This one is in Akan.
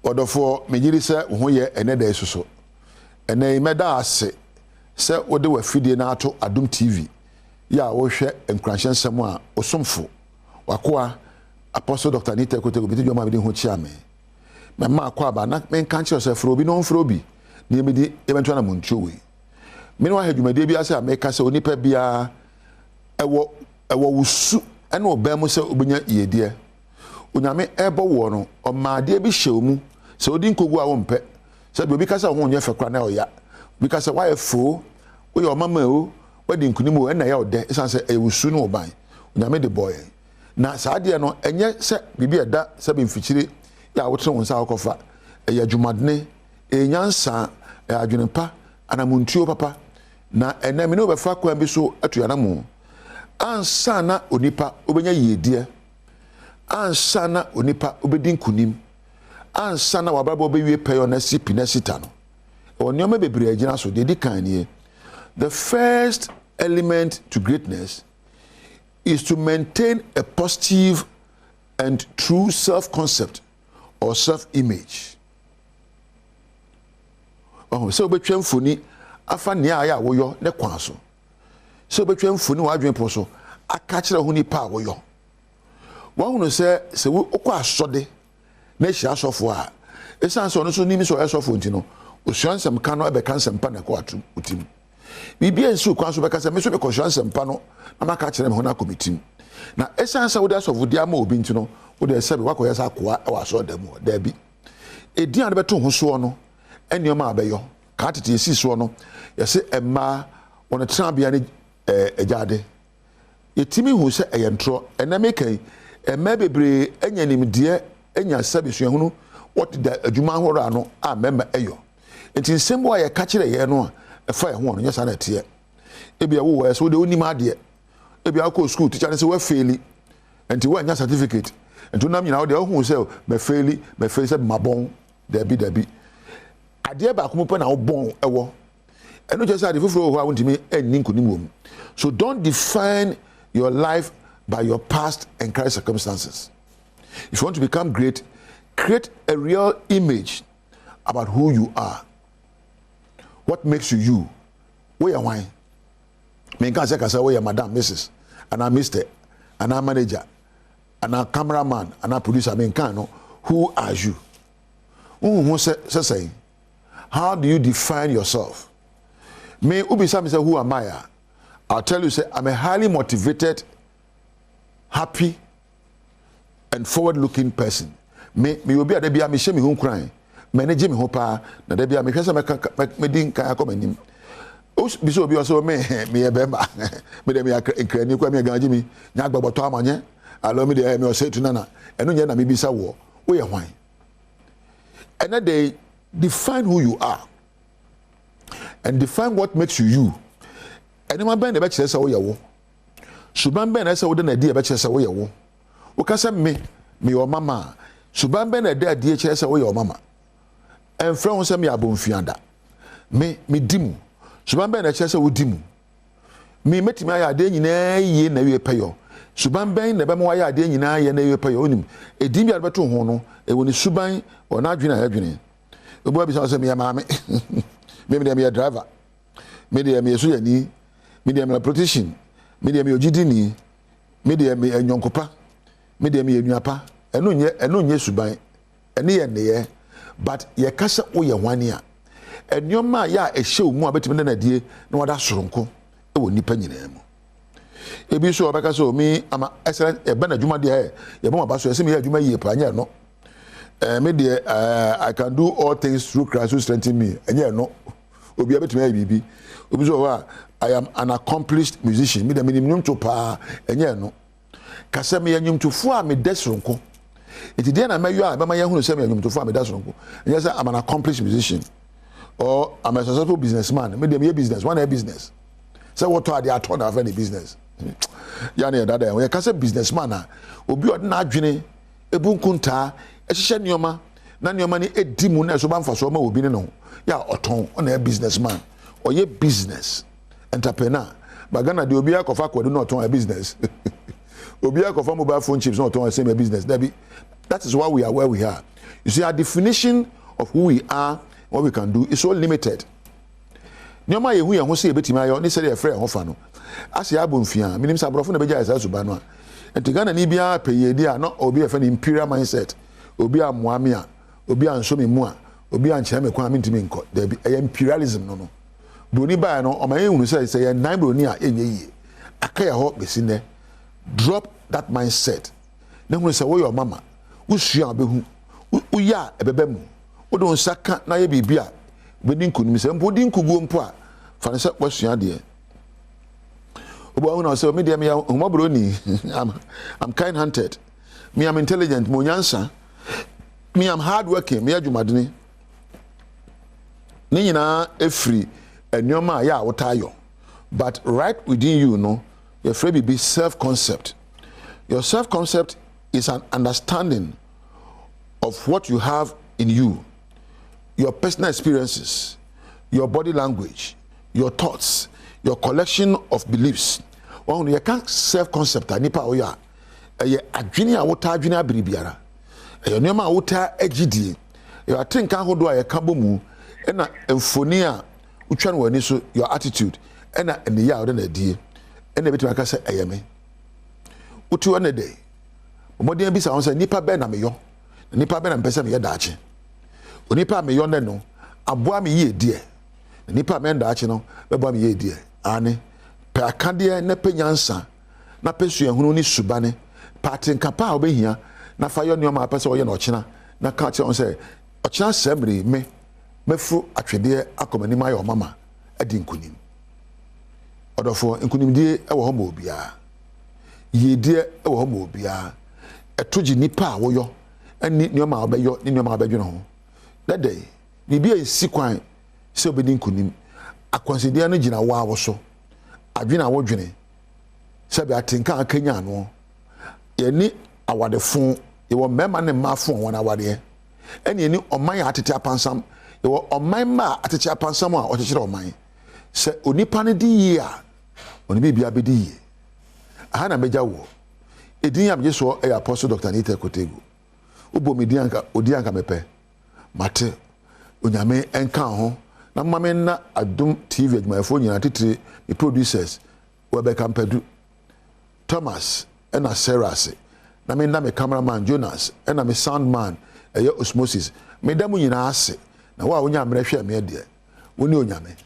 Odofo mejiri se ho ye ene da esuso ene meda ase se wode wafidie na ato Adom TV ya wo hwe Nkuranhyensem a osomfo wakoa Apostle Dr. Nita Kotego bi tedwoma bi ho chia me ma akwa ba na men kan che se fro bi no fro bi ne medi eventual na montuo we me no ahadwumade bi ase a me ka se onipa bia ewo wusu ene obam se obenya yedie onyame ebo wo no omade bi hyewmu se odi nkogu a wo mpe se bi obi ka se ho onye fekra na oya bi ka se wa efo wo ye omama o wadi nkunim o na ya ode isan se ewusu no oban onyame de boy na saade no enye se bibi eda se be mfikyire ya wotre wonsa akofa eya dwumadne enyansa adwenepa anamuntuo papa na ename no befa kwa bi so atuana mu ansa na onipa obenya yedie ansa na onipa obedi nkunim ansa na wababa obewie peyo na sipi na sita no onioma bebre agina so de di kan nie. The first element to greatness is to maintain a positive and true self-concept or self-image. Oh, so betwem funi afa ne aya woyo ne kwan so. So betwem funi wa adwen po so aka kire ho ni pa woyo. Wa hunu se wo okwa asode na hia asofo a esan so no so nimi so asofo ntino osuansem ka no ebe kansem pa na ko atu utim. Bibi ensu kwan so be kasa me so be ko suansem pa no na maka kire me ho na komitim. Na esan sa wo da asofo dia ma obi ntino wo da sebe wa ko yesa koa e wa so da mu da bi. Edian de beto ho so no enioma abeyo ka tete esi so no yese emma won tra bia ne ejade yetimi hu se eyentro ena mekai emma bebre enyanim de enya sabesu ehunu what the adwuma horo ano a member eyo enti nsem ye ka kire ye no efa ye ho no nyesa na tie ebia wo we so de onima ade ebia ko school teacher ne se we faili enti we nya certificate enti nam nyina wo de hu se me faili se mabon dabi ade ba ko mo pe na wo bon ewo eno je say ade fufuro ho a wontimi enni nkunim wom. So don't define your life by your past and current circumstances. If you want to become great, create a real image about who you are. What makes you you? Where you wine? Me can say where you madam, Mrs. and I Mr. and I manager and I cameraman and I producer. Me can know who are you? Who say? How do you define yourself? Me ubi say who am I? I'll tell you say I'm a highly motivated, happy and forward-looking person. Me obi ade bia me hye me ho kran manage me ho pa na de bia me hwese me din kan akomanim o bi so obi o so me e bema me de me nkrani kwa me ganji mi nya gbagboto amanye alo me de me o say to nana eno nya na me bisa wo ye hwan and they define who you are and define what makes you you. Ene ma ben de be kire se wo ye wo suban ben na se wo de na di e be kire se wo ye wo wo ka se me o mama suban ben na da die kire se wo ye o mama enfra ho se me abonfianda me dimu suban ben na kire se wo dimu me metimi aya ade nyina ye na wie peyo suban ben na be ma aya ade nyina ye na wie peyo onim edim ya beto ho no e woni suban o na adwene adwene obo bi se me ya maame me de driver me de me so yani me de me politician me de me ogidini me de me anyonkopa me de me enuapa eno nye suban ene ye ne but ye kasa wo ye hwane a enyoma ya ehye mu abetime na die na wada soronko e wo nipa nyina mu ebi so obeka so mi ama excellent e ba na dwuma de ye ba ma so ese me ya dwuma yie pa nya no me de I can do all things through Christ who strengthens me enya no obi abetime ya bibi obi so wa I am an accomplished musician me de minimum to pa enya no kasa me yanyum to fu a me desronko enti de na mayo a ba ma yahunu se me yanyum to fu a me desronko enya say I'm an accomplished musician or I'm a successful businessman me de me business one business say what are they at on have any business ya na dada ya kasa businessman a obi od na adwene ebunkunta ehihye nioma na nioma ni edimu na so ba mfa so ma obi ne no ya oton on a businessman or ye business entrepreneur bagana de obi akofa kwadu no oton a business obi akofa mobile phone chips no oton same business that That is why we are where we are. You see, our definition of who we are, what we can do, is so limited. Nyoma yehu ya ho se ebetimi ayo ne sere efre ho fa no ase abomfia minim sa brofo na beja esa suba no enti ni bia peyedi a no obi efe ni imperial mindset obi amoame a obi ansomi mu a obi ankyere me kwa mentimi nko da bi imperialism no broni ba no o maye hunu say ye nan broni a enye yie aka ya ho besine drop that mindset na hunu say wo your mama wo sua obehu wo ya ebebem wo don saka na ye bibia bedin kunim se mpo din kuguo mpo a fa ne se wasua de obo na say me de me humabro ni I'm kind hearted me am intelligent mo nyansa me am hard working me adwumadene ni nyina efri enyoma ya wotayo but right within you no your free be self concept. Your self concept is an understanding of what you have in you, your personal experiences, your body language, your thoughts, your collection of beliefs. When you can self-concept, nipa oya, adwene a wota adwene abiribiara, nneema a wota agidie, your think ahodo a yeka bomu, na emfoni a utwa no wani so your attitude, na eniya ode na die, na betu aka say eyeme. Uti one day, omodin bi sa won say nipa be na meyo, nipa be na mpese me yedaache. Onipa me yo ne no aboa me ye die nipa me nda ache no beboa me ye die ane pe akade na penyansa na pesu ehunu ni subane patin kapa obehia na fa yo neoma apese wo ye na ochina na ka che on say ochina semri me mefu atwede akomani ma yo mama adi nkunim odofo nkunim die e wo ho ma obia ye die e wo ho ma obia etoji nipa wo yo ani neoma obeyo ni neoma obedwene ho that day bibia isi kwan se obedi nkunim akwansidia no gina wa wo so adwena wo dwene se be atenka akanya no ye ni awadefo ye wo mema ne mafo won awade ene ye ni oman atete apansam ye wo oman ma atete apansam a okyekere oman se onipa ne di yi a oni bibia bedi yi aha na meja wo edin am yeso e apostle Dr. Nita Kotegu ubo medianka odianka mepe mate onyame enka ho na mame na Adom TV adwumayefo nyina titire the producers Webeka Mpadu Thomas ena Sarah se na me na me cameraman Jonas ena me soundman Osmosis me da mu nyina ase na wa wonya amrehwe me de woni onyame